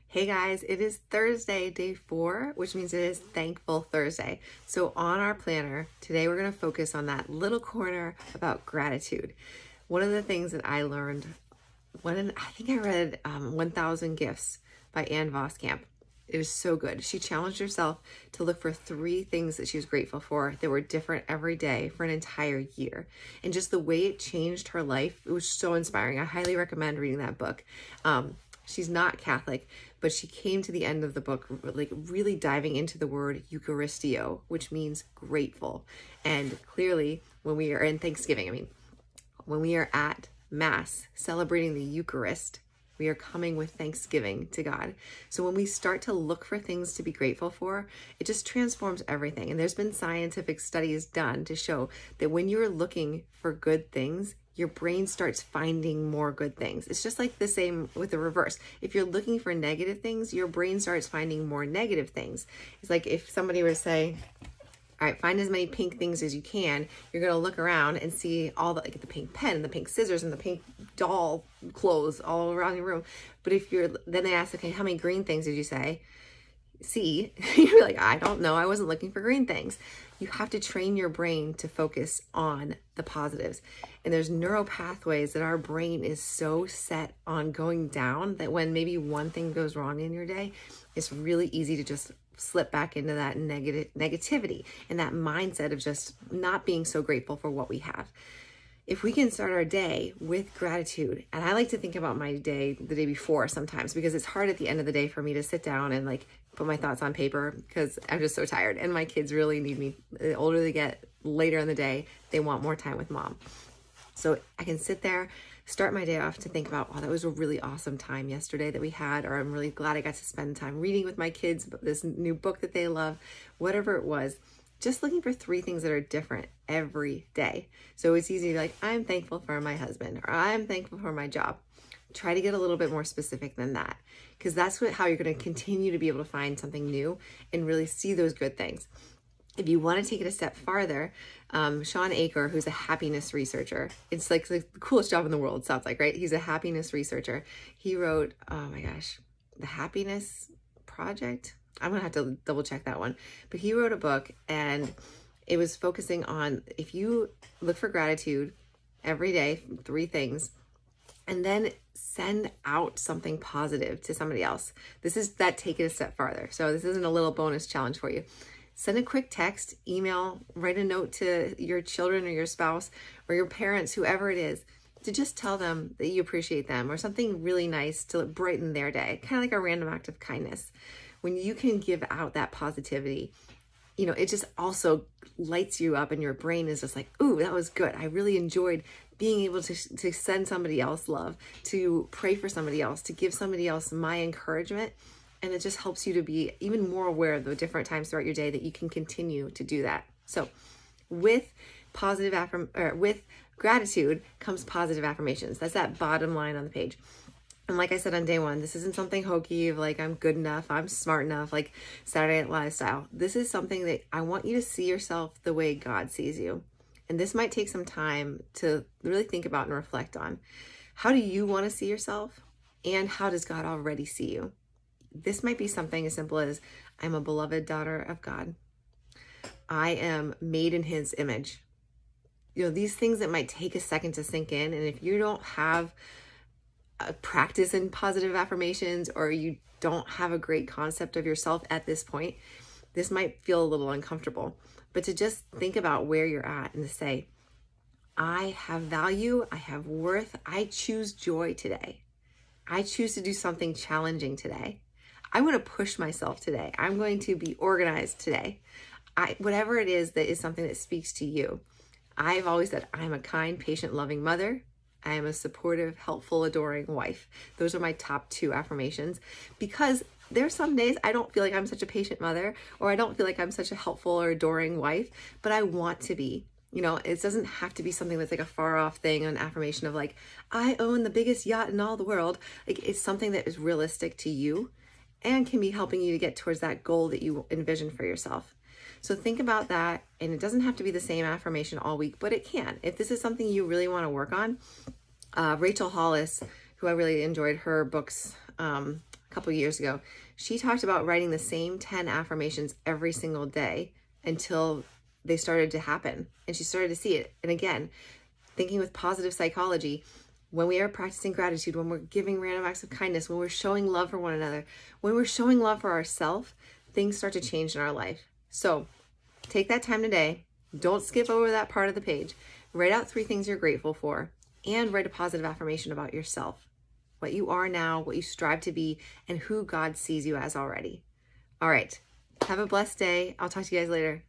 Hey guys, it is Thursday, day 4, which means it is Thankful Thursday. So on our planner, today we're going to focus on that little corner about gratitude. One of the things that I learned when I think I read 1,000 Gifts by Ann Voskamp. It was so good. She challenged herself to look for 3 things that she was grateful for that were different every day for an entire year. And just the way it changed her life, it was so inspiring. I highly recommend reading that book. She's not Catholic, but she came to the end of the book like really diving into the word Eucharistio, which means grateful. And clearly when we are in Thanksgiving, when we are at Mass celebrating the Eucharist, we are coming with thanksgiving to God. So when we start to look for things to be grateful for, it just transforms everything. And there's been scientific studies done to show that when you're looking for good things, your brain starts finding more good things. It's just like the same with the reverse. If you're looking for negative things, your brain starts finding more negative things. It's like if somebody were to say, all right, find as many pink things as you can. You're going to look around and see all the, like the pink pen and the pink scissors and the pink doll clothes all around your room. But if you're, then they ask, okay, how many green things did you see? You're like, I don't know. I wasn't looking for green things. You have to train your brain to focus on the positives. And there's neural pathways that our brain is so set on going down that when maybe one thing goes wrong in your day, it's really easy to just slip back into that negativity and that mindset of just not being so grateful for what we have. If we can start our day with gratitude, and I like to think about my day the day before sometimes because it's hard at the end of the day for me to sit down and like put my thoughts on paper because I'm just so tired and my kids really need me. The older they get, later in the day, they want more time with mom. So I can sit there, start my day off to think about, oh, that was a really awesome time yesterday that we had, or I'm really glad I got to spend time reading with my kids this new book that they love, whatever it was. Just looking for 3 things that are different every day. So it's easy to be like, I'm thankful for my husband, or I'm thankful for my job. Try to get a little bit more specific than that, because that's how you're going to continue to be able to find something new and really see those good things. If you want to take it a step farther, Sean Aker, who's a happiness researcher, it's like the coolest job in the world, sounds like, right? He's a happiness researcher. He wrote, oh my gosh, The Happiness Project. I'm going to have to double check that one. But he wrote a book and it was focusing on if you look for gratitude every day, 3 things, and then send out something positive to somebody else. This is that take it a step farther. So this isn't a little bonus challenge for you. Send a quick text, email, write a note to your children or your spouse or your parents, whoever it is, to just tell them that you appreciate them or something really nice to brighten their day, kind of like a random act of kindness. When you can give out that positivity, it just also lights you up and your brain is just like, ooh, that was good. I really enjoyed being able to send somebody else love, to pray for somebody else, to give somebody else my encouragement. And it just helps you to be even more aware of the different times throughout your day that you can continue to do that. So with with gratitude comes positive affirmations. That's that bottom line on the page. And like I said on day 1, this isn't something hokey of like, I'm good enough, I'm smart enough, like Saturday Night Live style. This is something that I want you to see yourself the way God sees you. And this might take some time to really think about and reflect on. How do you want to see yourself? And how does God already see you? This might be something as simple as, I'm a beloved daughter of God. I am made in His image. These things that might take a second to sink in. And if you don't have a practice in positive affirmations, or you don't have a great concept of yourself at this point, this might feel a little uncomfortable. But to just think about where you're at and to say, I have value, I have worth, I choose joy today. I choose to do something challenging today. I'm going to push myself today. I'm going to be organized today. Whatever it is that is something that speaks to you. I've always said I'm a kind, patient, loving mother. I am a supportive, helpful, adoring wife. Those are my top 2 affirmations, because there's some days I don't feel like I'm such a patient mother, or I don't feel like I'm such a helpful or adoring wife, but I want to be. It doesn't have to be something that's like a far off thing, an affirmation of like, I own the biggest yacht in all the world. Like, it's something that is realistic to you and can be helping you to get towards that goal that you envision for yourself. So think about that, and it doesn't have to be the same affirmation all week, but it can. If this is something you really want to work on, Rachel Hollis, who I really enjoyed her books a couple years ago, she talked about writing the same 10 affirmations every single day until they started to happen and she started to see it. And again, thinking with positive psychology, when we are practicing gratitude, when we're giving random acts of kindness, when we're showing love for one another, when we're showing love for ourselves, things start to change in our life. So take that time today. Don't skip over that part of the page. Write out 3 things you're grateful for and write a positive affirmation about yourself, what you are now, what you strive to be, and who God sees you as already. All right. Have a blessed day. I'll talk to you guys later.